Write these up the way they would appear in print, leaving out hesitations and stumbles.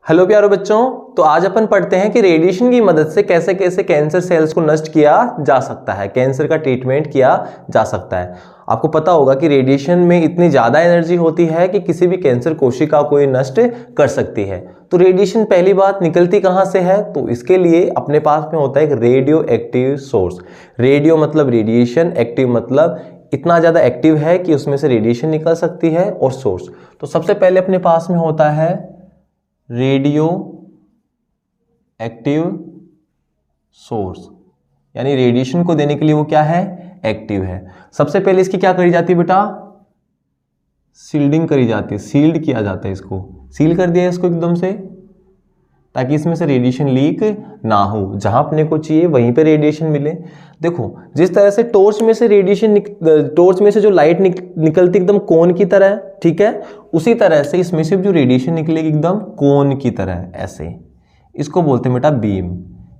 Hello प्यारे बच्चों, तो आज अपन पढ़ते हैं कि रेडिएशन की मदद से कैसे कैसे कैंसर सेल्स को नष्ट किया जा सकता है, कैंसर का ट्रीटमेंट किया जा सकता है। आपको पता होगा कि रेडिएशन में इतनी ज़्यादा एनर्जी होती है कि किसी भी कैंसर कोशिका को ये नष्ट कर सकती है। तो रेडिएशन पहली बात निकलती कहाँ से है, तो इसके लिए अपने पास में होता है एक रेडियो एक्टिव सोर्स। रेडियो मतलब रेडिएशन, एक्टिव मतलब इतना ज़्यादा एक्टिव है कि उसमें से रेडिएशन निकल सकती है, और सोर्स तो सबसे पहले अपने पास में होता है रेडियो एक्टिव सोर्स, यानी रेडिएशन को देने के लिए वो क्या है, एक्टिव है। सबसे पहले इसकी क्या करी जाती है बेटा, सील्डिंग करी जाती है, सील्ड किया जाता है, इसको सील कर दिया इसको एकदम से, ताकि इसमें से रेडिएशन लीक ना हो, जहां अपने को चाहिए वहीं पे रेडिएशन मिले। देखो जिस तरह से टॉर्च में से रेडिएशन, टॉर्च में से जो लाइट निकलती एकदम कोन की तरह, ठीक है, उसी तरह से इसमें से जो रेडिएशन निकलेगी एकदम कोन की तरह, ऐसे। इसको बोलते हैं बेटा बीम।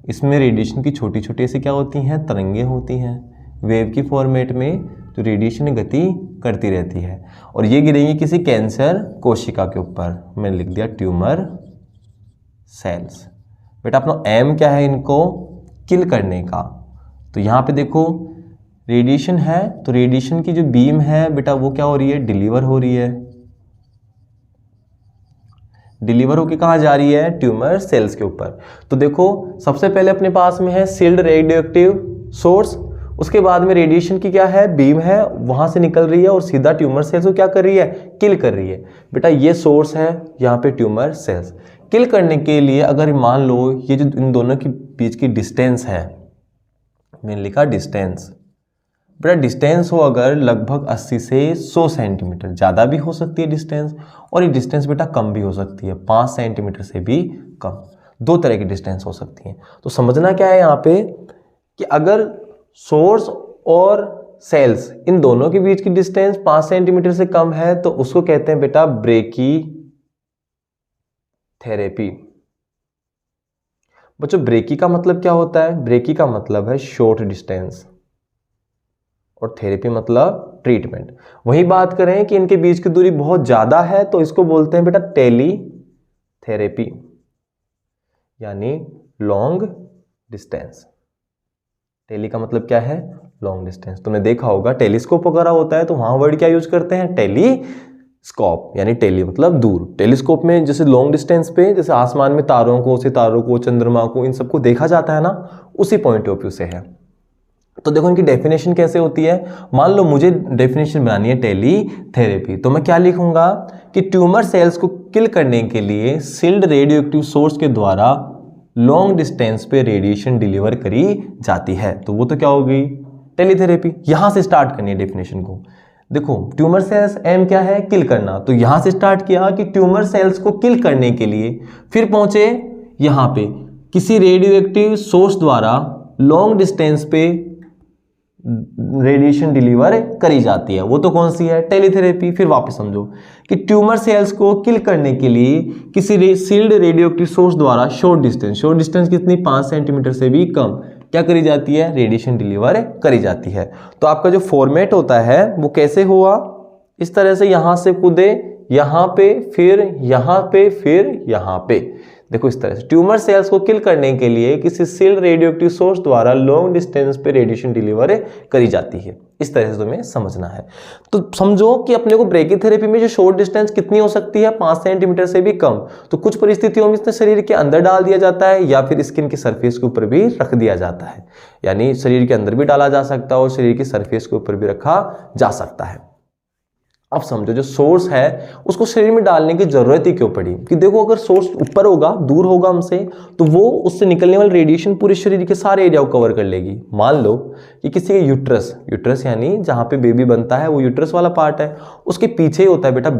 इसमें रेडिएशन की छोटी छोटी ऐसी क्या होती हैं, तरंगे होती हैं, वेव की फॉर्मेट में जो रेडिएशन गति करती रहती है, और ये गिरेंगी किसी कैंसर कोशिका के ऊपर। मैंने लिख दिया ट्यूमर सेल्स। बेटा अपना एम क्या है, इनको किल करने का। तो यहाँ पे देखो रेडिएशन है, तो रेडिएशन की जो बीम है बेटा वो क्या हो रही है, डिलीवर हो रही है। डिलीवर होके कहाँ जा रही है, ट्यूमर सेल्स के ऊपर। तो देखो सबसे पहले अपने पास में है सील्ड रेडियो एक्टिव सोर्स, उसके बाद में रेडिएशन की क्या है, बीम है, वहां से निकल रही है और सीधा ट्यूमर सेल्स को क्या कर रही है, किल कर रही है। बेटा ये सोर्स है, यहाँ पे ट्यूमर सेल्स किल करने के लिए अगर मान लो ये जो इन दोनों के बीच की डिस्टेंस है, मैंने लिखा डिस्टेंस, बेटा डिस्टेंस हो अगर लगभग 80 से 100 सेंटीमीटर, ज़्यादा भी हो सकती है डिस्टेंस, और ये डिस्टेंस बेटा कम भी हो सकती है, 5 सेंटीमीटर से भी कम, दो तरह की डिस्टेंस हो सकती है। तो समझना क्या है यहाँ पे कि अगर सोर्स और सेल्स इन दोनों के बीच की डिस्टेंस 5 सेंटीमीटर से कम है तो उसको कहते हैं बेटा ब्रेकी थेरेपी। बच्चों ब्रेकी का मतलब क्या होता है, ब्रेकी का मतलब है शॉर्ट डिस्टेंस, और थेरेपी मतलब ट्रीटमेंट। वही बात करें कि इनके बीच की दूरी बहुत ज्यादा है तो इसको बोलते हैं बेटा टेली थेरेपी, यानी लॉन्ग डिस्टेंस। टेली का मतलब क्या है, लॉन्ग डिस्टेंस। तुमने देखा होगा टेलीस्कोप वगैरह होता है तो वहां वर्ड क्या यूज करते हैं, टेलीस्कोप, यानी टेली मतलब दूर। टेलीस्कोप में जैसे लॉन्ग डिस्टेंस पे, जैसे आसमान में तारों को, सितारों को, चंद्रमा को, इन सबको देखा जाता है ना, उसी पॉइंट ऑफ व्यू से है। तो देखो इनकी डेफिनेशन कैसे होती है। मान लो मुझे डेफिनेशन बनानी है टेली थेरेपी, तो मैं क्या लिखूंगा कि ट्यूमर सेल्स को किल करने के लिए सील्ड रेडियो एक्टिव सोर्स के द्वारा लॉन्ग डिस्टेंस पे रेडिएशन डिलीवर करी जाती है। तो वो तो क्या हो गई, टेलीथेरेपी। यहां से स्टार्ट करनी है डेफिनेशन को। देखो ट्यूमर सेल्स एम क्या है, किल करना, तो यहां से स्टार्ट किया कि ट्यूमर सेल्स को किल करने के लिए, फिर पहुंचे यहां पे किसी रेडियो एक्टिव सोर्स द्वारा लॉन्ग डिस्टेंस पे रेडिएशन डिलीवर करी जाती है, वो तो कौन सी है, टेलीथेरेपी। फिर वापस समझो कि ट्यूमर सेल्स को किल करने के लिए किसी सील्ड रेडियोएक्टिव सोर्स द्वारा शॉर्ट डिस्टेंस कितनी, 5 सेंटीमीटर से भी कम, क्या करी जाती है, रेडिएशन डिलीवर करी जाती है। तो आपका जो फॉर्मेट होता है वो कैसे हुआ, इस तरह से यहां से कूदे यहां पे, फिर यहां पे, फिर यहां पे। देखो इस तरह से ट्यूमर सेल्स को किल करने के लिए किसी सील्ड रेडियोएक्टिव सोर्स द्वारा लॉन्ग डिस्टेंस पे रेडिएशन डिलीवर करी जाती है। इस तरह से तुम्हें समझना है। तो समझो कि अपने को ब्रेकीथेरेपी में जो शॉर्ट डिस्टेंस कितनी हो सकती है, 5 सेंटीमीटर से भी कम। तो कुछ परिस्थितियों में इसने शरीर के अंदर डाल दिया जाता है या फिर स्किन की सरफेस के ऊपर भी रख दिया जाता है, यानी शरीर के अंदर भी डाला जा सकता है और शरीर की सरफेस के ऊपर भी रखा जा सकता है। अब समझो जो सोर्स है उसको शरीर में डालने की जरूरत ही क्यों पड़ी, कि देखो अगर सोर्स ऊपर होगा, दूर होगा हमसे, तो वो उससे निकलने वाली रेडिएशन पूरे शरीर के सारे एरिया को कवर कर लेगी। मान लो कि किसी के यूट्रस यानी जहां पे बेबी बनता है वो यूट्रस वाला पार्ट है, उसके पीछे ही होता है बेटा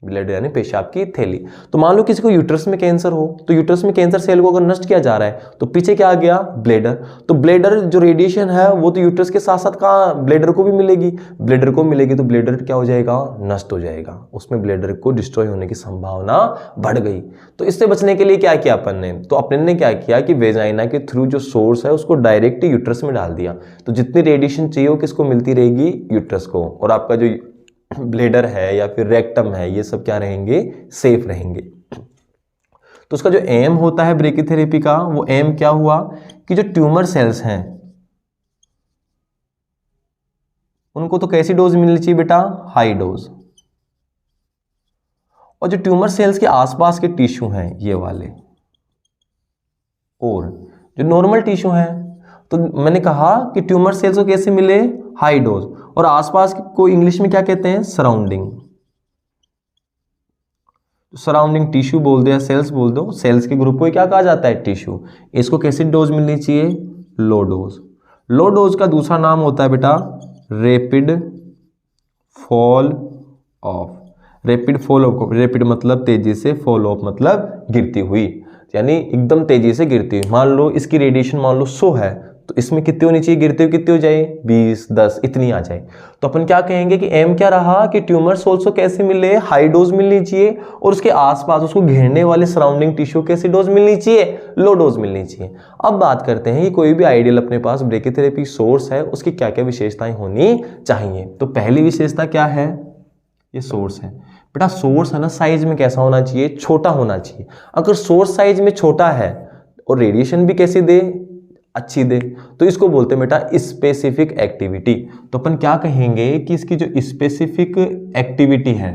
ब्लैडर यानी पेशाब की थैली। तो मान लो किसी को यूट्रस में कैंसर हो, तो यूट्रस में कैंसर सेल को अगर नष्ट किया जा रहा है तो पीछे क्या आ गया, ब्लैडर। तो ब्लैडर जो रेडिएशन है वो तो यूट्रस के साथ साथ कहाँ, ब्लैडर को भी मिलेगी, तो ब्लैडर क्या हो जाएगा, नष्ट हो जाएगा, उसमें ब्लैडर को डिस्ट्रॉय होने की संभावना बढ़ गई। तो इससे बचने के लिए क्या किया अपन ने, तो अपन ने क्या किया कि वेजाइना के थ्रू जो सोर्स है उसको डायरेक्ट यूट्रस में डाल दिया, तो जितनी रेडिएशन चाहिए वो किसको मिलती रहेगी, यूट्रस को, और आपका जो ब्लेडर है या फिर रेक्टम है ये सब क्या रहेंगे, सेफ रहेंगे। तो उसका जो एम होता है ब्रेकीथेरेपी का, वो एम क्या हुआ कि जो ट्यूमर सेल्स हैं उनको तो कैसी डोज मिलनी चाहिए बेटा, हाई डोज। और जो ट्यूमर सेल्स के आसपास के टिश्यू हैं ये वाले, और जो नॉर्मल टिश्यू हैं, तो मैंने कहा कि ट्यूमर सेल्स को कैसे मिले, हाई डोज, और आसपास को इंग्लिश में क्या कहते हैं, सराउंडिंग। सराउंडिंग टिश्यू बोल दो या सेल्स बोल दो, सेल्स के ग्रुप को क्या कहा जाता है, टिश्यू। इसको कैसी डोज मिलनी चाहिए, लो डोज। लो डोज का दूसरा नाम होता है बेटा rapid fall of. Rapid fall of, rapid मतलब तेजी से, फॉल ऑफ मतलब गिरती हुई, यानी एकदम तेजी से गिरती हुई। मान लो इसकी रेडिएशन मान लो 100 है, तो इसमें कितनी होनी चाहिए, गिरते हुए कितनी हो जाए, 20, 10 इतनी आ जाए। तो अपन क्या कहेंगे कि एम क्या रहा कि ट्यूमर सोल्स को कैसे मिले, हाई डोज मिलनी चाहिए, और उसके आसपास उसको घेरने वाले सराउंडिंग टिश्यू कैसी डोज मिलनी चाहिए, लो डोज मिलनी चाहिए। अब बात करते हैं कि कोई भी आइडियल अपने पास ब्रेकीथेरेपी सोर्स है, उसकी क्या क्या विशेषताएं होनी चाहिए। तो पहली विशेषता क्या है, ये सोर्स है बेटा। सोर्स है ना, साइज में कैसा होना चाहिए, छोटा होना चाहिए। अगर सोर्स साइज में छोटा है और रेडिएशन भी कैसी दे, अच्छी दे, तो इसको बोलते हैं बेटा स्पेसिफिक एक्टिविटी। तो अपन क्या कहेंगे कि इसकी जो स्पेसिफिक एक्टिविटी है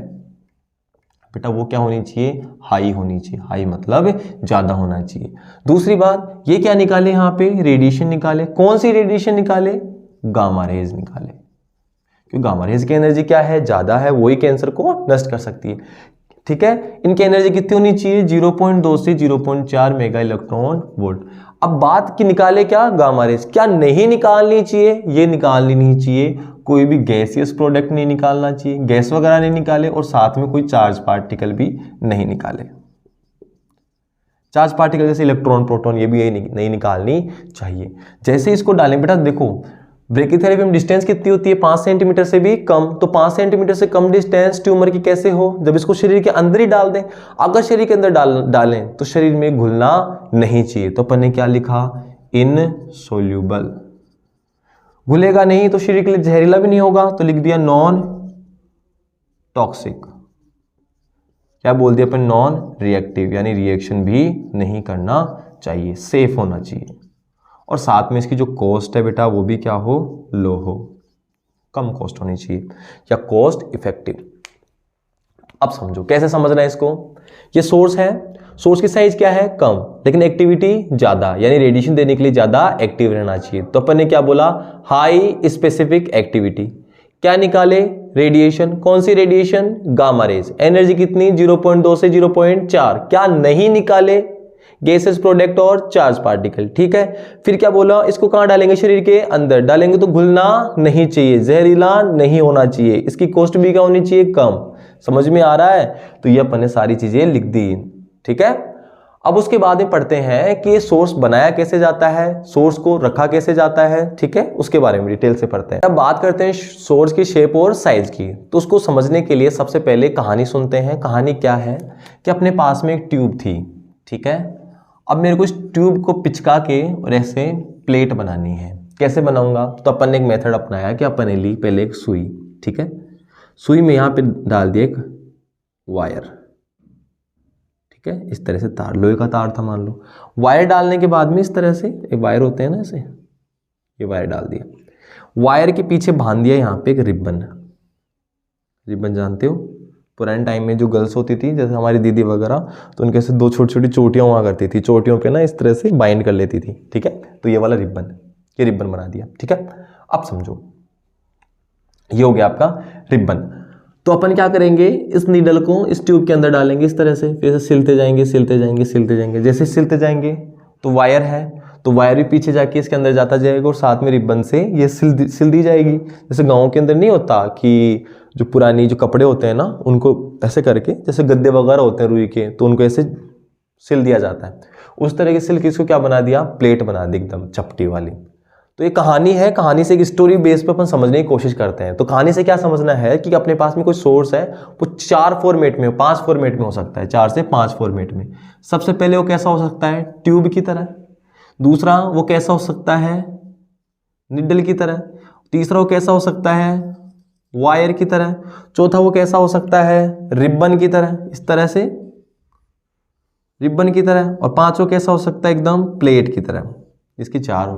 बेटा वो क्या होनी चाहिए, हाई होनी चाहिए। हाई मतलब ज्यादा होना चाहिए। दूसरी बात, ये क्या निकाले यहाँ पे, रेडिएशन निकाले। कौन सी रेडिएशन निकाले, गामा रेज निकाले, क्योंकि गामा रेज की एनर्जी क्या है, ज्यादा है, वही कैंसर को नष्ट कर सकती है। ठीक है, इनकी एनर्जी कितनी होनी चाहिए, 0.2 से 0.4 मेगा इलेक्ट्रॉन वोल्ट। अब बात की निकाले क्या, गामा रेज। क्या नहीं निकालनी चाहिए, ये निकालनी नहीं चाहिए, कोई भी गैसियस प्रोडक्ट नहीं निकालना चाहिए, गैस वगैरह नहीं निकाले, और साथ में कोई चार्ज पार्टिकल भी नहीं निकाले। चार्ज पार्टिकल जैसे इलेक्ट्रॉन, प्रोटॉन, ये भी नहीं निकालनी चाहिए। जैसे इसको डालें बेटा, देखो ब्रेकीथेरेपी में डिस्टेंस कितनी होती है, 5 सेंटीमीटर से भी कम। तो 5 सेंटीमीटर से कम डिस्टेंस ट्यूमर की कैसे हो, जब इसको शरीर के अंदर ही डाल दें। अगर शरीर के अंदर डालें तो शरीर में घुलना नहीं चाहिए। तो अपन ने क्या लिखा, इनसोल्यूबल, घुलेगा नहीं तो शरीर के लिए जहरीला भी नहीं होगा, तो लिख दिया नॉन टॉक्सिक। क्या बोल दिया अपन, नॉन रिएक्टिव, यानी रिएक्शन भी नहीं करना चाहिए, सेफ होना चाहिए। और साथ में इसकी जो कॉस्ट है बेटा वो भी क्या हो, लो हो, कम कॉस्ट होनी चाहिए, या कॉस्ट इफेक्टिव। अब समझो कैसे समझना है इसको। ये सोर्स है, सोर्स की साइज क्या है, कम, लेकिन एक्टिविटी ज्यादा, यानी रेडिएशन देने के लिए ज्यादा एक्टिव रहना चाहिए। तो अपन ने क्या बोला, हाई स्पेसिफिक एक्टिविटी। क्या निकाले, रेडिएशन। कौन सी रेडिएशन, गामा रेज। एनर्जी कितनी, 0.2 से 0.4। क्या नहीं निकाले, गैसेस प्रोडक्ट और चार्ज पार्टिकल। ठीक है, फिर क्या बोला, इसको कहां डालेंगे, शरीर के अंदर डालेंगे तो घुलना नहीं चाहिए, जहरीला नहीं होना चाहिए, इसकी कॉस्ट भी क्या होनी चाहिए, कम। समझ में आ रहा है, तो ये अपन ने सारी चीजें लिख दी। ठीक है, अब उसके बाद में पढ़ते हैं कि ये सोर्स बनाया कैसे जाता है, सोर्स को रखा कैसे जाता है। ठीक है, उसके बारे में डिटेल से पढ़ते हैं। अब बात करते हैं सोर्स की शेप और साइज की। तो उसको समझने के लिए सबसे पहले कहानी सुनते हैं। कहानी क्या है कि अपने पास में एक ट्यूब थी। ठीक है, अब मेरे को इस ट्यूब को पिचका के और ऐसे प्लेट बनानी है। कैसे बनाऊंगा, तो अपन ने एक मेथड अपनाया कि अपन ने ली पहले एक सुई। ठीक है, सुई में यहाँ पे डाल दिया एक वायर। ठीक है, इस तरह से तार, लोहे का तार था मान लो। वायर डालने के बाद में इस तरह से एक वायर होते हैं ना ऐसे, ये वायर डाल दिया। वायर के पीछे बांध दिया यहाँ पे एक रिबन। रिबन जानते हो, पुराने टाइम में जो गर्ल्स होती थी, जैसे हमारी दीदी वगैरह, तो उनके से 2 छोटी छोटी चोटियां हुआ करती थी, चोटियों पे ना इस तरह से बाइंड कर लेती थी। ठीक है, तो ये वाला रिबन, ये रिबन बना दिया। ठीक है, अब समझो ये हो गया आपका रिबन। तो अपन क्या करेंगे, इस नीडल को इस ट्यूब के अंदर डालेंगे इस तरह से, फिर सिलते जाएंगे सिलते जाएंगे सिलते जाएंगे। जैसे सिलते जाएंगे तो वायर है, तो वायर भी पीछे जाके इसके अंदर जाता जाएगा, और साथ में रिबन से ये सिल दी जाएगी। जैसे गाँव के अंदर नहीं होता कि जो पुरानी जो कपड़े होते हैं ना, उनको ऐसे करके, जैसे गद्दे वगैरह होते हैं रुई के, तो उनको ऐसे सिल दिया जाता है। उस तरह के सिल के इसको क्या बना दिया, प्लेट बना दी एकदम चपटी वाली। तो ये कहानी है, कहानी से एक स्टोरी बेस पे अपन समझने की कोशिश करते हैं। तो कहानी से क्या समझना है कि अपने पास में कोई सोर्स है, वो 4 फॉर्मेट में, 5 फॉर्मेट में हो सकता है, 4 से 5 फॉर्मेट में। सबसे पहले वो कैसा हो सकता है, ट्यूब की तरह। दूसरा वो कैसा हो सकता है, निडल की तरह। तीसरा वो कैसा हो सकता है, वायर की तरह। चौथा वो कैसा हो सकता है, रिबन की तरह, इस तरह से रिबन की तरह, और पांचों कैसा हो सकता है, एकदम प्लेट की तरह, जिसकी चार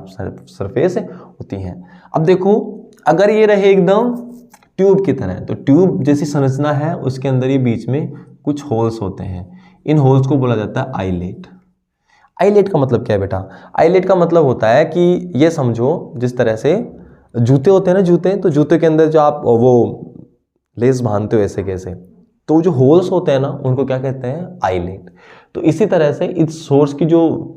सरफेस होती हैं। अब देखो अगर ये रहे एकदम ट्यूब की तरह, तो ट्यूब जैसी संरचना है उसके अंदर ये बीच में कुछ होल्स होते हैं, इन होल्स को बोला जाता है आईलेट। आईलेट का मतलब क्या है बेटा, आईलेट का मतलब होता है कि ये समझो जिस तरह से जूते होते हैं ना, जूते, तो जूते के अंदर जो आप वो लेस बांधते हो ऐसे कैसे, तो जो होल्स होते हैं ना उनको क्या कहते हैं, आईलेट। तो इसी तरह से इस सोर्स की जो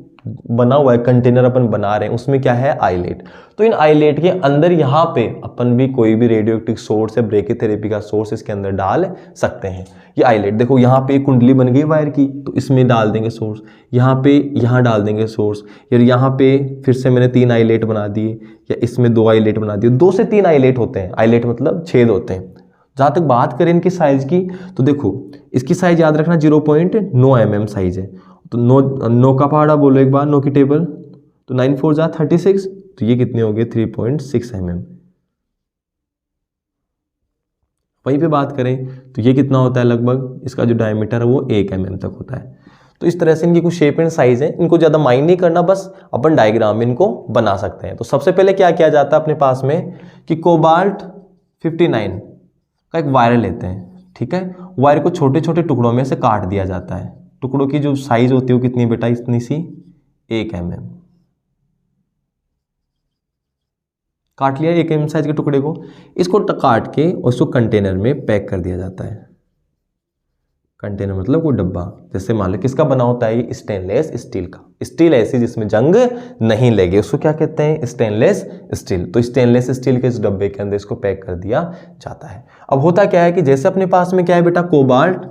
बना हुआ है कंटेनर अपन बना रहे हैं उसमें क्या है, आईलेट। तो इन आईलेट के अंदर यहाँ पे अपन भी कोई भी रेडियो एक्टिव सोर्स या ब्रेकीथेरेपी का सोर्स इसके अंदर डाल सकते हैं। ये आईलेट देखो यहाँ पे कुंडली बन गई वायर की, तो इसमें डाल देंगे सोर्स, यहाँ पे यहाँ डाल देंगे सोर्स, यार यहाँ पे फिर से मैंने 3 आईलेट बना दिए, या इसमें 2 आईलेट बना दिए, 2 से 3 आईलेट होते हैं। आईलेट मतलब छेद होते हैं। जहाँ तक बात करें इनकी साइज की, तो देखो इसकी साइज याद रखना 0.9 mm साइज है। तो नो का पहाड़ा बोलो एक बार, नो की टेबल, तो 9 4 जा 36, तो ये कितने हो गए 3.6 mm। वहीं पे बात करें तो ये कितना होता है, लगभग इसका जो डायमीटर है वो 1 mm तक होता है। तो इस तरह से इनकी कुछ शेप एंड साइज है, इनको ज़्यादा माइंड नहीं करना, बस अपन डायग्राम में इनको बना सकते हैं। तो सबसे पहले क्या किया जाता है अपने पास में कि कोबाल्ट 59 का एक वायर लेते हैं, ठीक है। वायर को छोटे छोटे टुकड़ों में से काट दिया जाता है। टुकड़ों की जो साइज होती है वो कितनी बेटा, इतनी सी 1 mm। काट लिया 1 mm साइज के टुकड़े को, इसको काट के उसको कंटेनर में पैक कर दिया जाता है। कंटेनर मतलब कोई डब्बा, जैसे मान लो किसका बना होता है, ये स्टेनलेस स्टील का, स्टील ऐसी जिसमें जंग नहीं लगे, उसको क्या कहते हैं, स्टेनलेस स्टील। तो स्टेनलेस स्टील के इस डब्बे के अंदर इसको पैक कर दिया जाता है। अब होता क्या है कि जैसे अपने पास में क्या है बेटा, कोबाल्ट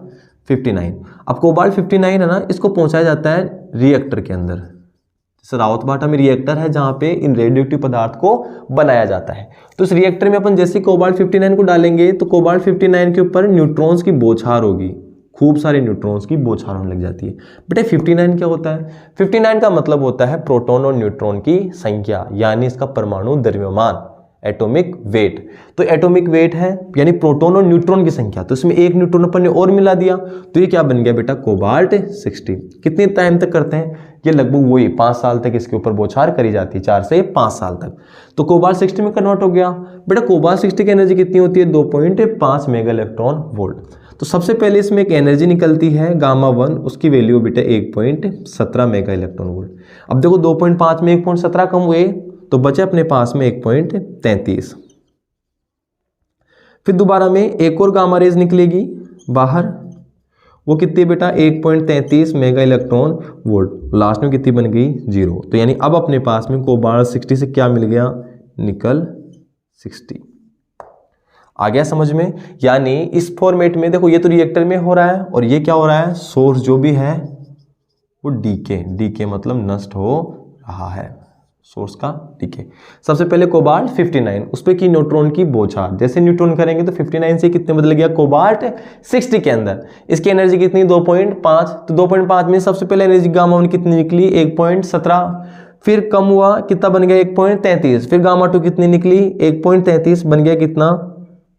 59, अब कोबाल्ट 59 है ना, इसको पहुंचाया जाता है रिएक्टर के अंदर। जैसे रावतबाटा में रिएक्टर है जहां पे इन रेडियोएक्टिव पदार्थ को बनाया जाता है। तो इस रिएक्टर में अपन जैसे कोबाल्ट 59 को डालेंगे तो कोबाल्ट 59 के ऊपर न्यूट्रॉन्स की बौछार होगी, खूब सारे न्यूट्रॉन्स की बौछार होने लग जाती है। बेटे 59 क्या होता है, 59 का मतलब होता है प्रोटॉन और न्यूट्रॉन की संख्या, यानी इसका परमाणु द्रव्यमान, एटॉमिक वेट। तो एटॉमिक वेट है यानी प्रोटॉन और न्यूट्रॉन की संख्या, तो इसमें एक न्यूट्रॉन अपन ने और मिला दिया, तो ये क्या बन गया बेटा, कोबाल्ट 60। कितने टाइम तक करते हैं, ये लगभग वही 5 साल तक इसके ऊपर बौछार करी जाती है, 4 से 5 साल तक। तो कोबाल्ट 60 में कन्वर्ट हो गया। बेटा कोबाल्ट 60 की एनर्जी कितनी होती है, 2.5 मेगा इलेक्ट्रॉन वोल्ट। तो सबसे पहले इसमें एक एनर्जी निकलती है गामा 1, उसकी वैल्यू बेटा 1.17 मेगा इलेक्ट्रॉन वोल्ट। अब देखो 2.5 में 1.17 कम हुए, तो बचे अपने पास में 1.33। फिर दोबारा में एक और गामा रेज निकलेगी बाहर, वो कितनी बेटा 1.33 मेगा इलेक्ट्रॉन वोल्ट। लास्ट में कितनी बन गई, 0। तो यानी अब अपने पास में कोबाल्ट 60 से क्या मिल गया, निकल 60। आ गया समझ में। यानी इस फॉर्मेट में देखो ये तो रिएक्टर में हो रहा है, और ये क्या हो रहा है, सोर्स जो भी है वो डीके मतलब नष्ट हो रहा है, सोर्स का डीके। सबसे पहले कोबाल्ट 59, उस पर की न्यूट्रॉन की बौछार, जैसे न्यूट्रॉन करेंगे तो 59 से कितने बदल गया, कोबाल्ट 60 के अंदर। इसकी एनर्जी कितनी, 2.5। तो 2.5 में सबसे पहले एनर्जी गामा 1 कितनी निकली, 1.17। फिर कम हुआ, कितना बन गया, 1.33। फिर गामा 2 कितनी निकली, 1.33, बन गया कितना,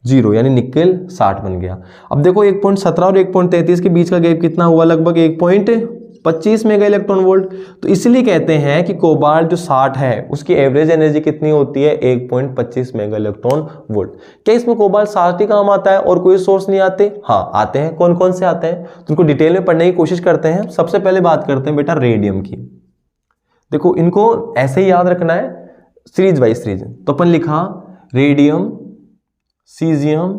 0, यानी निकल 60 बन गया। अब देखो 1.17 और 1.33 के बीच का गैप कितना हुआ, लगभग 1.25 मेगा इलेक्ट्रॉन वोल्ट। तो इसलिए कहते हैं कि कोबाल्ट जो 60 है उसकी एवरेज एनर्जी कितनी होती है, 1.25 मेगा इलेक्ट्रॉन वोल्ट। क्या इसमें कोबाल्ट 60 ही काम आता है और कोई सोर्स नहीं आते? हाँ आते हैं। कौन कौन से आते हैं, तो उनको डिटेल में पढ़ने की कोशिश करते हैं। सबसे पहले बात करते हैं बेटा रेडियम की। देखो इनको ऐसे ही याद रखना है, सीरीज वाइज सीरीज। तो अपन लिखा radium, caesium,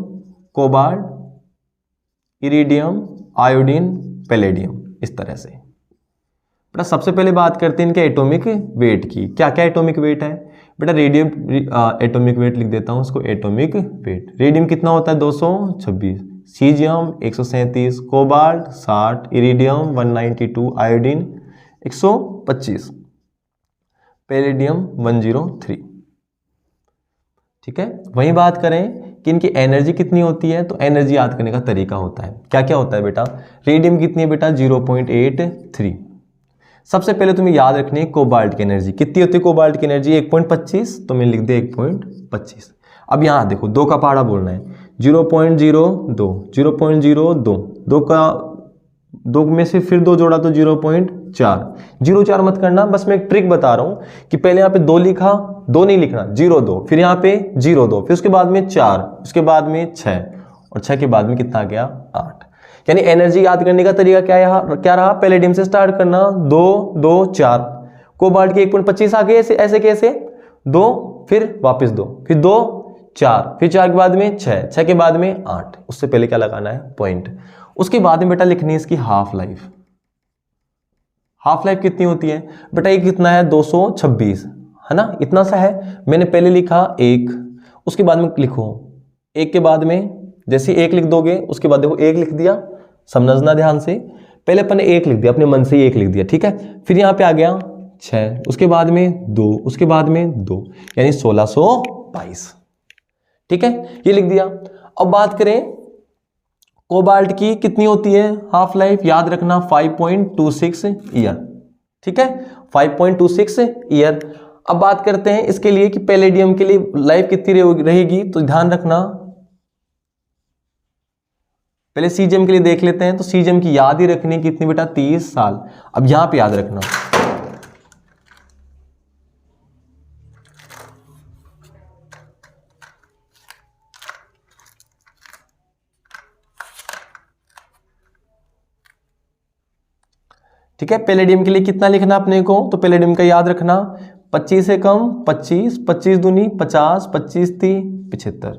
cobalt, iridium, iodine, palladium, इस तरह से। बेटा सबसे पहले बात करते हैं इनके एटॉमिक वेट की। क्या क्या एटॉमिक वेट है बेटा, रेडियम एटॉमिक वेट लिख देता हूं उसको, एटॉमिक वेट। रेडियम कितना होता है, 226, caesium 137, cobalt 60, iridium 192, iodine 125, palladium 103। ठीक है, वहीं बात करें कि इनकी एनर्जी कितनी होती है, तो एनर्जी याद करने का तरीका होता है। क्या क्या होता है बेटा, रेडियम कितनी है बेटा, 0.83। सबसे पहले तुम्हें याद रखनी है कोबाल्ट की एनर्जी कितनी होती है। कोबाल्ट की एनर्जी 1.25, तो मैं लिख दे 1.25। अब यहाँ देखो 2 का पहाड़ा बोलना है, 0.02, 0.02, 2 का 2 में से फिर 2 जोड़ा तो 0.4, 0.4 मत करना, बस मैं एक ट्रिक बता रहा हूं कि पहले यहाँ पे 2 लिखा, 2 नहीं लिखना, 0.2, फिर यहाँ पे 0.2, फिर उसके बाद में 4, उसके बाद में 6 और 6 के बाद में कितना आ गया 8। यानी एनर्जी याद करने का तरीका क्या रहा, पैलेडियम से स्टार्ट करना, 2 2 4, कोबाल्ट के 1.25 आ गए, ऐसे कैसे 2 फिर वापस 2, फिर 2 4, फिर 4 के बाद में 6, 6 के बाद में 8, उससे पहले क्या लगाना है पॉइंट। उसके बाद में बेटा लिखनी है इसकी हाफ लाइफ। हाफ लाइफ कितनी होती है बेटा, ये कितना है 226 है ना, इतना सा है। मैंने पहले लिखा 1, उसके बाद में लिखो 1 के बाद में जैसे 1 लिख दोगे उसके बाद देखो 1 लिख दिया, समझना ध्यान से, पहले अपन ने 1 लिख दिया, अपने मन से ही 1 लिख दिया, ठीक है। फिर यहाँ पे आ गया 6, उसके बाद में 2, उसके बाद में 2, यानी 1622, ठीक है, ये लिख दिया। अब बात करें कोबाल्ट की कितनी होती है हाफ लाइफ, याद रखना 5.26 ईयर, ठीक है, 5.26 ईयर। अब बात करते हैं इसके लिए कि पैलेडियम के लिए लाइफ कितनी रहेगी, तो ध्यान रखना, पहले सीजियम के लिए देख लेते हैं। तो सीजियम की याद ही रखनी कितनी बेटा, 30 साल। अब यहां पे याद रखना ठीक है, पैलेडियम के लिए कितना लिखना अपने को, तो पैलेडियम का याद रखना 25 से कम 25, 25 दूनी 50, 25 30 75,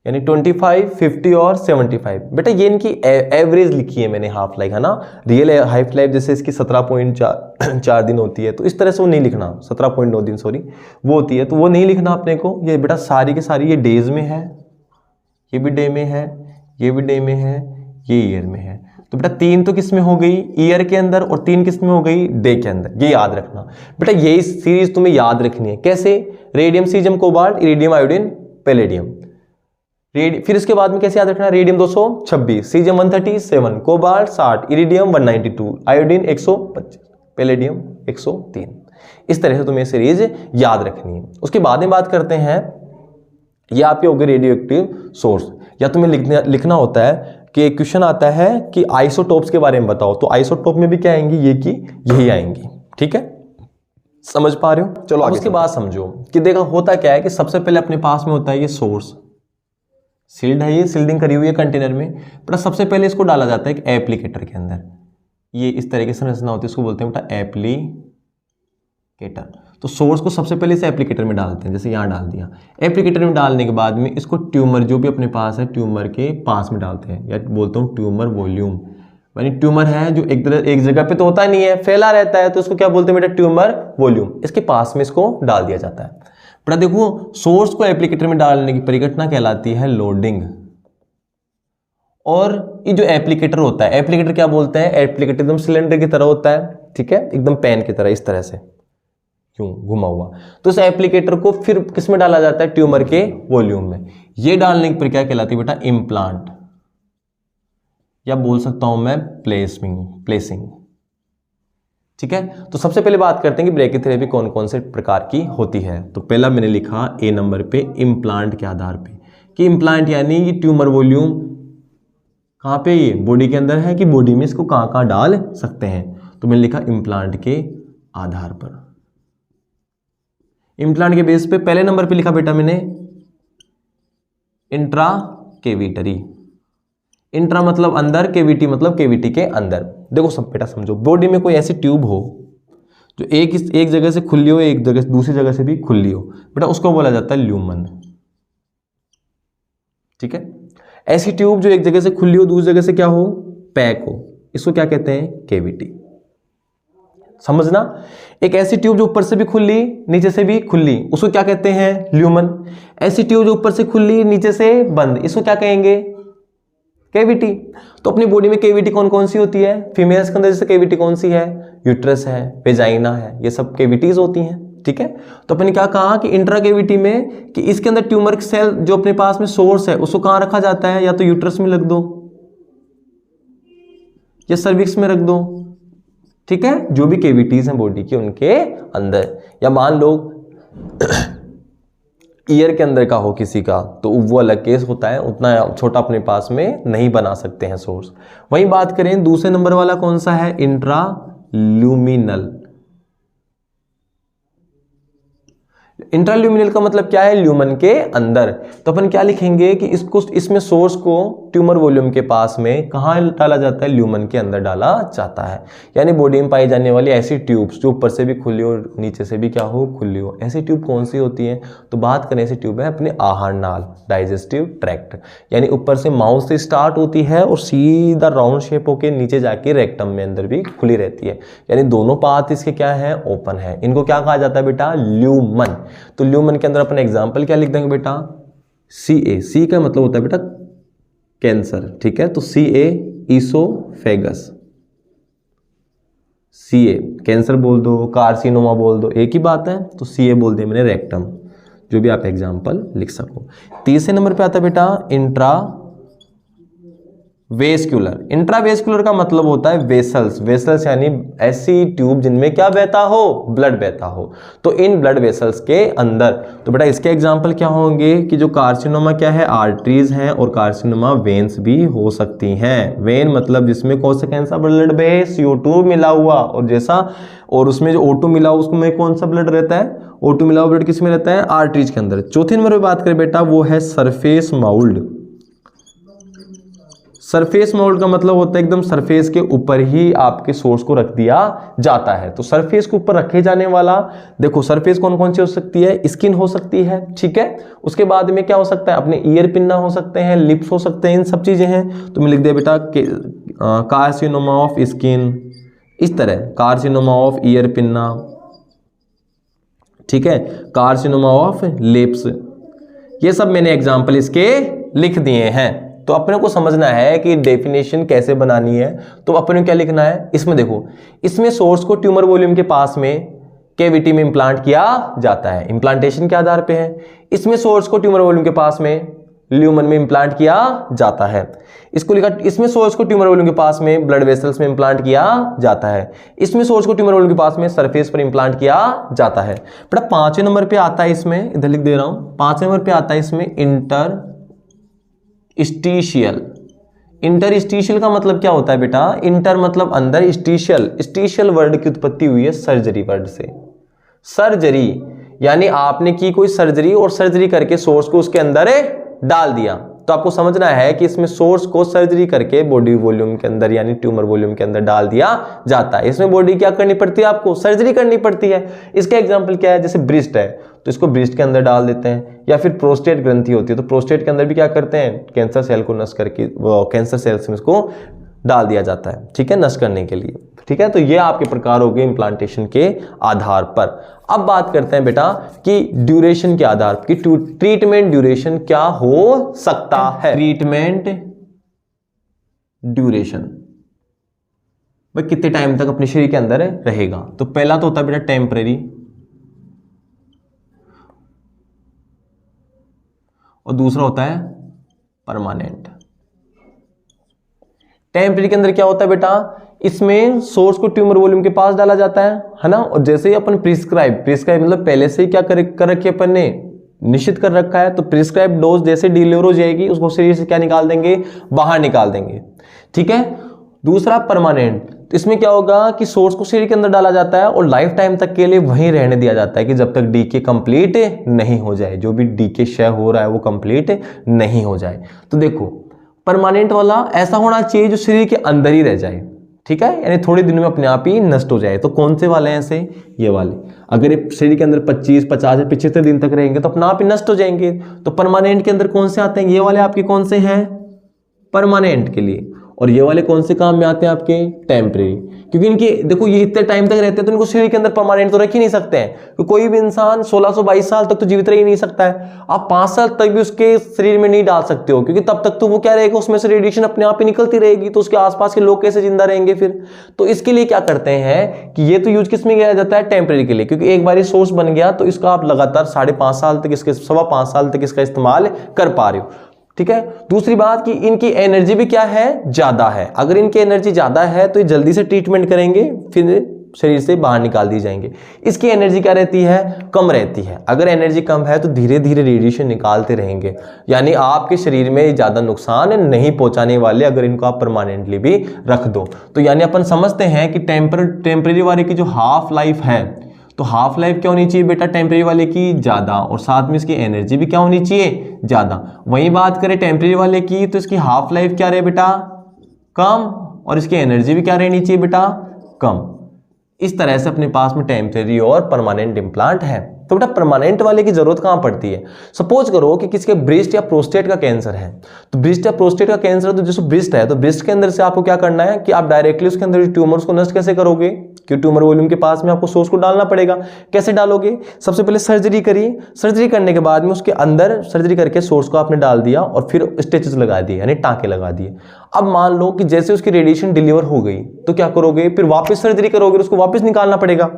यानी 25, 50 और 75। बेटा ये इनकी एवरेज लिखी है मैंने हाफ लाइफ, है ना। रियल हाफ लाइफ जैसे इसकी 17.4 दिन होती है, तो इस तरह से वो नहीं लिखना, 17.9 दिन सॉरी वो होती है, तो वो नहीं लिखना अपने को। ये बेटा सारी की सारी ये डेज में है, ये भी डे में है, ये भी डे में है, ये ईयर में है। तो बेटा 3 तो किस में हो गई, ईयर के अंदर, और 3 किस में हो गई, डे के अंदर। ये याद रखना बेटा, यही सीरीज तुम्हें याद रखनी है। कैसे, radium caesium cobalt, iridium iodine palladium. फिर इसके बाद में कैसे याद रखना, radium 226, caesium 137, cobalt 60, iridium 192, iodine 125, palladium 103। इस तरह से तुम्हें सीरीज याद रखनी है। उसके बाद में बात करते हैं, ये आपके हो गए रेडियो एक्टिव सोर्स। या तुम्हें लिखना होता है कि क्वेश्चन आता है कि आइसोटोप्स के बारे में बताओ, तो आइसोटोप में भी क्या आएंगी, ये की यही आएंगी, ठीक है, समझ पा रहे हो। चलो उसके बाद समझो कि देखा होता क्या है कि सबसे पहले अपने पास में होता है ये सोर्स, सील्ड है, ये सील्डिंग करी हुई है कंटेनर में, पर सबसे पहले इसको डाला जाता है एक एप्लीकेटर के अंदर। ये इस तरीके से संरचना होती है, इसको बोलते हैं बेटा एप्लीकेटर। तो सोर्स को सबसे पहले इस एप्लीकेटर में डालते हैं, जैसे यहाँ डाल दिया। एप्लीकेटर में डालने के बाद में इसको ट्यूमर जो भी अपने पास है, ट्यूमर के पास में डालते हैं, या बोलता हूँ ट्यूमर वॉल्यूम। यानी ट्यूमर है जो एक जगह पे तो होता नहीं है, फैला रहता है, तो इसको क्या बोलते हैं बेटा, ट्यूमर वॉल्यूम। इसके पास में इसको डाल दिया जाता है। बेटा देखो, सोर्स को एप्लीकेटर में डालने की परिघटना कहलाती है लोडिंग। और ये जो एप्लीकेटर होता है, एप्लीकेटर क्या बोलते हैं, एप्लीकेटर एकदम सिलेंडर की तरह होता है, ठीक है, एकदम पेन की तरह, इस तरह से क्यों घुमा हुआ। तो इस एप्लीकेटर को फिर किस में डाला जाता है, ट्यूमर के वॉल्यूम में। ये डालने की प्रक्रिया कहलाती है बेटा इम्प्लांट, या बोल सकता हूं मैं प्लेसिंग, ठीक है। तो सबसे पहले बात करते हैं कि ब्रैकीथेरेपी कौन कौन से प्रकार की होती है। तो पहला मैंने लिखा ए नंबर पे इम्प्लांट के आधार पे, कि इम्प्लांट यानी ये ट्यूमर वॉल्यूम कहाँ पे, ये बॉडी के अंदर है कि बॉडी में इसको कहाँ कहाँ डाल सकते हैं। तो मैंने लिखा इम्प्लांट के आधार पर। इम्प्लांट के बेस पे पहले नंबर पे लिखा बेटा मैंने इंट्रा केविटरी। इंट्रा मतलब अंदर, केविटी मतलब केविटी के अंदर। देखो सब बेटा समझो, बॉडी में कोई ऐसी ट्यूब हो जो एक जगह से खुली हो, एक जगह दूसरी जगह से भी खुली हो, बेटा उसको बोला जाता है ल्यूमन, ठीक है। ऐसी ट्यूब जो एक जगह से खुली हो, दूसरी जगह से क्या हो, पैक हो, इसको क्या कहते हैं, केविटी। समझना, एक ऐसी ट्यूब जो ऊपर से भी खुली नीचे से भी खुली, उसको क्या कहते हैं, ल्यूमन। ऐसी ट्यूब जो ऊपर से खुली नीचे से बंद, इसको क्या कहेंगे, केविटी। तो अपनी बॉडी में केविटी कौन कौन सी होती है, फीमेल्स के अंदर जैसे केविटी कौन सी है, यूट्रस है, वेजाइना है, ये सब केविटीज होती हैं, ठीक है। तो अपने क्या कहा कि इंट्रा केविटी में कि इसके अंदर ट्यूमर सेल जो अपने पास में सोर्स है उसको कहां रखा जाता है, या तो यूट्रस में रख दो या सर्विक्स में रख दो, ठीक है, जो भी केविटीज हैं बॉडी की उनके अंदर। या मान लो ईयर के अंदर का हो किसी का तो वो अलग केस होता है, उतना छोटा अपने पास में नहीं बना सकते हैं सोर्स। वहीं बात करें दूसरे नंबर वाला कौन सा है, इंट्राल्यूमिनल। इंट्राल्यूमिनल का मतलब क्या है, ल्यूमन के अंदर। तो अपन क्या लिखेंगे कि इसमें सोर्स को ट्यूमर वॉल्यूम के पास में कहाँ डाला जाता है, ल्यूमन के अंदर डाला जाता है। यानी बॉडी में पाई जाने वाली ऐसी ट्यूब्स जो ऊपर से भी खुली हो नीचे से भी क्या हो, खुली हो, ऐसी ट्यूब कौन सी होती है, तो बात करें ऐसी ट्यूब है अपने आहार नाल, डाइजेस्टिव ट्रैक्ट। यानी ऊपर से माउथ से स्टार्ट होती है और सीधा राउंड शेप होके नीचे जाके रेक्टम में अंदर भी खुली रहती है। यानी दोनों पार्ट इसके क्या है, ओपन है। इनको क्या कहा जाता है बेटा, ल्यूमन। तो ल्यूमन के अंदर अपन एग्जांपल क्या लिख देंगे बेटा, सी सी का मतलब होता है बेटा कैंसर, ठीक है। तो सी ईसोफेगस, सी कैंसर बोल दो, कार्सिनोमा बोल दो, एक ही बात है। तो सी बोल दिया मैंने रेक्टम, जो भी आप एग्जांपल लिख सको। तीसरे नंबर पे आता है बेटा इंट्रा वेस्कुलर। इंट्रावेस्कुलर का मतलब होता है वेसल्स, वेसल्स यानी ऐसी ट्यूब जिनमें क्या बहता हो, ब्लड बहता हो। तो इन ब्लड वेसल्स के अंदर, तो बेटा इसके एग्जांपल क्या होंगे कि जो कार्सिनोमा क्या है, आर्टरीज हैं, और कार्सिनोमा वेन्स भी हो सकती हैं। वेन मतलब जिसमें कौन सा कैंसा ब्लड बहे, CO2 मिला हुआ, और जैसा और उसमें जो O2 मिला उसमें कौन सा ब्लड रहता है, O2 मिला हुआ ब्लड किस में रहता है, आर्टरीज के अंदर। चौथे नंबर पर बात करें बेटा वो है सरफेस माउल्ड। सरफेस माउल्ड का मतलब होता है एकदम सरफेस के ऊपर ही आपके सोर्स को रख दिया जाता है। तो सरफेस के ऊपर रखे जाने वाला, देखो सरफेस कौन कौन सी हो सकती है, स्किन हो सकती है, ठीक है। उसके बाद में क्या हो सकता है, अपने ईयर पिन्ना हो सकते हैं, लिप्स हो सकते हैं, इन सब चीजें हैं। तो मैं लिख दिया बेटा कार्सिनोमा ऑफ स्किन, इस तरह कार्सिनोमा ऑफ ईयर पिन्ना, ठीक है, कार्सिनोमा ऑफ लिप्स, ये सब मैंने एग्जाम्पल इसके लिख दिए हैं। तो अपने को समझना है कि डेफिनेशन कैसे बनानी है। तो अपने को क्या लिखना है, इसमें देखो, इसमें सोर्स को ट्यूमर वॉल्यूम के पास में कैविटी में इंप्लांट किया जाता है, इंप्लांटेशन के आधार पे है। इसमें सोर्स को ट्यूमर वॉल्यूम के पास में ल्यूमन में इंप्लांट किया जाता है। इसको लिखा, इसमें सोर्स को ट्यूमर वॉल्यूम के पास में ब्लड वेसल्स में इंप्लांट किया जाता है। इसमें सोर्स को ट्यूमर वॉल्यूम के पास में सरफेस पर इंप्लांट किया जाता है। बेटा 5वें नंबर पे आता है, इसमें इधर लिख दे रहा हूं, 5वें नंबर पे आता है इसमें इंटरस्टिशियल। इंटरस्टिशियल का मतलब क्या होता है बेटा, इंटर मतलब अंदर, स्टिशियल, स्टिशियल वर्ड की उत्पत्ति हुई है सर्जरी वर्ड से। सर्जरी यानी आपने की कोई सर्जरी और सर्जरी करके सोर्स को उसके अंदर डाल दिया। तो आपको समझना है कि इसमें सोर्स को सर्जरी करके बॉडी वॉल्यूम के अंदर यानी ट्यूमर वॉल्यूम के अंदर डाल दिया जाता है। इसमें बॉडी क्या करनी पड़ती है, आपको सर्जरी करनी पड़ती है। इसका एग्जांपल क्या है, जैसे ब्रेस्ट है तो इसको ब्रेस्ट के अंदर डाल देते हैं, या फिर प्रोस्टेट ग्रंथि होती है तो प्रोस्टेट के अंदर भी क्या करते हैं, कैंसर सेल को नष्ट करके कैंसर सेल्स में इसको डाल दिया जाता है, ठीक है, नष्ट करने के लिए, ठीक है। तो ये आपके प्रकार हो गए इम्प्लांटेशन के आधार पर। अब बात करते हैं बेटा कि ड्यूरेशन के आधार पर, कि ट्रीटमेंट ड्यूरेशन क्या हो सकता है। ट्रीटमेंट ड्यूरेशन भाई कितने टाइम तक अपने शरीर के अंदर रहेगा। तो पहला तो होता है बेटा टेम्परेरी, और दूसरा होता है परमानेंट। टेम्परेरी के अंदर क्या होता है बेटा, इसमें सोर्स को ट्यूमर वॉल्यूम के पास डाला जाता है ना, और जैसे ही अपन प्रिस्क्राइब मतलब पहले से ही क्या कर रखी है अपन ने, निश्चित कर रखा है। तो प्रिस्क्राइब डोज जैसे डिलीवर हो जाएगी उसको शरीर से क्या निकाल देंगे, बाहर निकाल देंगे, ठीक है। दूसरा परमानेंट, तो इसमें क्या होगा कि सोर्स को शरीर के अंदर डाला जाता है और लाइफ टाइम तक के लिए वहीं रहने दिया जाता है कि जब तक डीके कंप्लीट नहीं हो जाए, जो भी डीके क्षय हो रहा है वो कंप्लीट नहीं हो जाए। तो देखो परमानेंट वाला ऐसा होना चाहिए जो शरीर के अंदर ही रह जाए, ठीक है, यानी थोड़े दिनों में अपने आप ही नष्ट हो जाए। तो कौन से वाले हैं ऐसे, ये वाले। अगर ये शरीर के अंदर 25, 50 या 75 दिन तक रहेंगे तो अपने आप ही नष्ट हो जाएंगे। तो परमानेंट के अंदर कौन से आते हैं, ये वाले आपके कौन से हैं, परमानेंट के लिए। और ये वाले कौन से काम में आते हैं आपके, टेम्परेरी। क्योंकि इनके देखो ये इतने टाइम तक रहते हैं तो इनको शरीर के अंदर परमानेंट तो रख ही नहीं सकते हैं। तो कोई भी इंसान 1622 साल तक तो जीवित रह ही नहीं सकता है। आप 5 साल तक भी उसके शरीर में नहीं डाल सकते हो, क्योंकि तब तक तो वो क्या रहेगा, उसमें से रेडिएशन अपने आप ही निकलती रहेगी। तो उसके आसपास के लोग कैसे जिंदा रहेंगे फिर। तो इसके लिए क्या करते हैं कि ये तो यूज किस में किया जाता है, टेम्परेरी के लिए। क्योंकि एक बार ये सोर्स बन गया तो इसका आप लगातार 5.5 साल तक, इसके 5.25 साल तक इसका इस्तेमाल कर पा रहे हो, ठीक है। दूसरी बात कि इनकी एनर्जी भी क्या है, ज्यादा है। अगर इनकी एनर्जी ज्यादा है तो ये जल्दी से ट्रीटमेंट करेंगे, फिर शरीर से बाहर निकाल दी जाएंगे। इसकी एनर्जी क्या रहती है, कम रहती है। अगर एनर्जी कम है तो धीरे धीरे रेडिएशन निकालते रहेंगे, यानी आपके शरीर में ज़्यादा नुकसान नहीं पहुंचाने वाले, अगर इनको आप परमानेंटली भी रख दो तो। यानी अपन समझते हैं कि टेम्परेरी वाले की जो हाफ लाइफ है, तो हाफ लाइफ क्या होनी चाहिए बेटा टेम्परेरी वाले की, ज़्यादा, और साथ में इसकी एनर्जी भी क्या होनी चाहिए, ज़्यादा। वहीं बात करें टेम्परेरी वाले की, तो इसकी हाफ लाइफ क्या रहे बेटा, कम, और इसकी एनर्जी भी क्या रहनी चाहिए बेटा, कम। इस तरह से अपने पास में टेम्परेरी और परमानेंट इम्प्लांट है। तो बेटा परमानेंट वाले की जरूरत कहां पड़ती है, सपोज करो कि किसी के ब्रेस्ट या प्रोस्टेट का कैंसर है, तो ब्रेस्ट या प्रोस्टेट का कैंसर है, तो जैसे ब्रेस्ट है तो ब्रेस्ट के अंदर से आपको क्या करना है कि आप डायरेक्टली उसके अंदर ट्यूमर्स को नष्ट कैसे करोगे, कि ट्यूमर वॉल्यूम के पास में आपको सोर्स को डालना पड़ेगा। कैसे डालोगे, सबसे पहले सर्जरी करी, सर्जरी करने के बाद में उसके अंदर सर्जरी करके सोर्स को आपने डाल दिया और फिर स्टिचेस लगा दिए, यानी टाँके लगा दिए। अब मान लो कि जैसे उसकी रेडिएशन डिलीवर हो गई तो क्या करोगे, फिर वापस सर्जरी करोगे, उसको वापस निकालना पड़ेगा।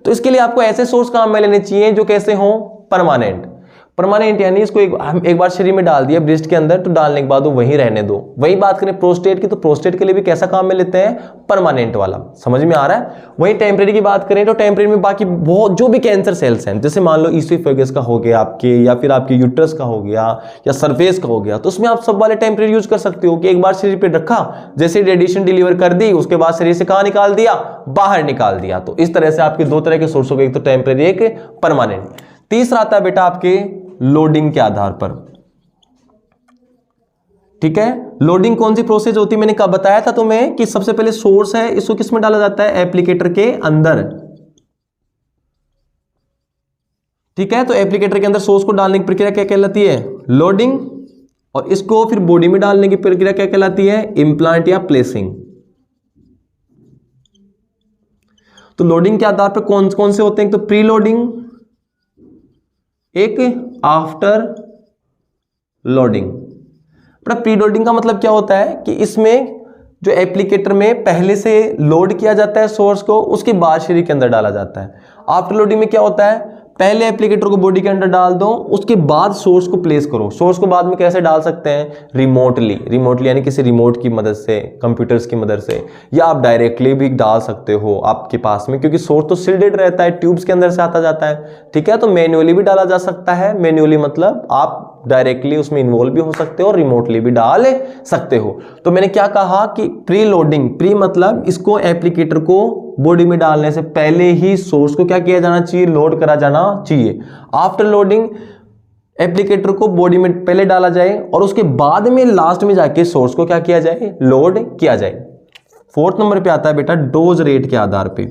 तो इसके लिए आपको ऐसे सोर्स काम में लेने चाहिए जो कैसे हो, परमानेंट। परमानेंट यानी इसको एक बार शरीर में डाल दिया ब्रेस्ट के अंदर, तो डालने के बाद वो वहीं रहने दो। वही बात करें प्रोस्टेट की, तो प्रोस्टेट के लिए भी कैसा काम में लेते हैं, परमानेंट वाला। समझ में आ रहा है। वही टेम्परेरी की बात करें तो टेम्परेरी में बाकी बहुत जो भी कैंसर सेल्स हैं, जैसे मान लो ईसोफेगस का हो गया आपके, या फिर आपके यूट्रस का हो गया, या सरफेस का हो गया, तो उसमें आप सब वाले टेम्परेरी यूज कर सकते हो कि एक बार शरीर पर रखा, जैसे रेडिएशन डिलीवर कर दी, उसके बाद शरीर से कहाँ निकाल दिया, बाहर निकाल दिया। तो इस तरह से आपके दो तरह के सोर्स हो गए, एक तो टेम्परेरी, एक परमानेंट। तीसरा आता है बेटा आपके लोडिंग के आधार पर। ठीक है, लोडिंग कौन सी प्रोसेस होती है, मैंने कब बताया था तुम्हें कि सबसे पहले सोर्स है, इसको किस में डाला जाता है, एप्लीकेटर के अंदर। ठीक है, तो एप्लीकेटर के अंदर सोर्स को डालने की प्रक्रिया क्या कहलाती है, लोडिंग, और इसको फिर बॉडी में डालने की प्रक्रिया क्या कहलाती है, इम्प्लांट या प्लेसिंग। तो लोडिंग के आधार पर कौन कौन से होते हैं, एक तो प्री लोडिंग, एक आफ्टर लोडिंग। बड़ा प्री लोडिंग का मतलब क्या होता है कि इसमें जो एप्लीकेटर में पहले से लोड किया जाता है सोर्स को, उसके बाद शरीर के अंदर डाला जाता है। आफ्टर लोडिंग में क्या होता है, पहले एप्लीकेटर को बॉडी के अंदर डाल दो, उसके बाद सोर्स को प्लेस करो। सोर्स को बाद में कैसे डाल सकते हैं, रिमोटली यानी किसी रिमोट की मदद से, कंप्यूटर्स की मदद से, या आप डायरेक्टली भी डाल सकते हो आपके पास में, क्योंकि सोर्स तो सील्डेड रहता है, ट्यूब्स के अंदर से आता जाता है। ठीक है, तो मैन्युअली भी डाला जा सकता है। मैन्युअली मतलब आप डायरेक्टली उसमें इन्वॉल्व भी हो सकते हो और रिमोटली भी डाल सकते हो। तो मैंने क्या कहा कि प्री लोडिंग, प्री मतलब इसको एप्लीकेटर को बॉडी में डालने से पहले ही सोर्स को क्या किया जाना चाहिए, लोड करा जाना चाहिए। आफ्टर लोडिंग एप्लीकेटर को बॉडी में पहले डाला जाए और उसके बाद में लास्ट में जाके सोर्स को क्या किया जाए, लोड किया जाए। फोर्थ नंबर पे आता है बेटा डोज रेट के आधार पे।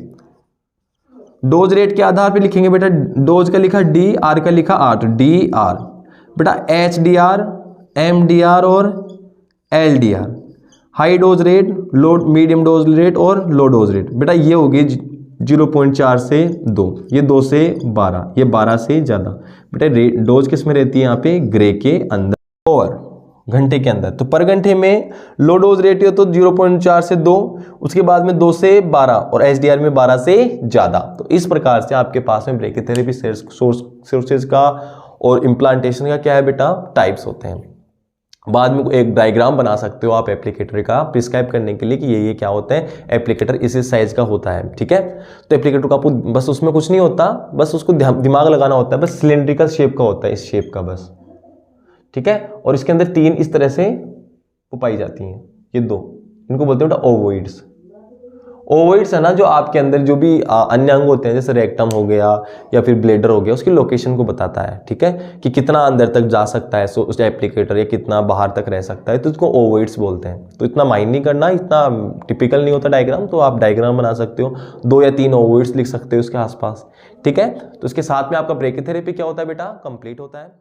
डोज रेट के आधार पे लिखेंगे बेटा, डोज का लिखा डी, आर का लिखा 8, डी आर। बेटा HDR, MDR और LDR, हाई डोज रेट, लो मीडियम डोज रेट और लो डोज रेट। बेटा ये होगी 0.4 से 2, ये 2 से 12, ये 12 से ज़्यादा। बेटा डोज किस में रहती है, यहाँ पे ग्रे के अंदर और घंटे के अंदर। तो पर घंटे में लो डोज रेट हो तो 0.4 से 2, उसके बाद में 2 से 12 और HDR में 12 से ज़्यादा। तो इस प्रकार से आपके पास में ब्रेकीथेरेपी सोर्सेज का और इम्प्लांटेशन का क्या है बेटा, टाइप्स होते हैं। बाद में एक डायग्राम बना सकते हो आप एप्लीकेटर का प्रिस्क्राइब करने के लिए कि ये क्या होते हैं, एप्लीकेटर इसी साइज का होता है। ठीक है, तो एप्लीकेटर का बस उसमें कुछ नहीं होता, बस उसको दिमाग लगाना होता है, बस सिलेंड्रिकल शेप का होता है, इस शेप का बस। ठीक है, और इसके अंदर 3 इस तरह से पाई जाती हैं, ये 2, इनको बोलते हैं बेटा ओवोइड्स। ओवोइड्स है ना, जो आपके अंदर जो भी अन्य अंग होते हैं, जैसे रेक्टम हो गया या फिर ब्लेडर हो गया, उसकी लोकेशन को बताता है। ठीक है, कि कितना अंदर तक जा सकता है उस एप्लीकेटर, या कितना बाहर तक रह सकता है, तो इसको ओवोइड्स बोलते हैं। तो इतना माइंड नहीं करना, इतना टिपिकल नहीं होता डायग्राम, तो आप डायग्राम बना सकते हो, 2 या 3 ओवोइड्स लिख सकते हो उसके आसपास। ठीक है, तो इसके साथ में आपका ब्रेकीथेरेपी क्या होता है बेटा, कंप्लीट होता है।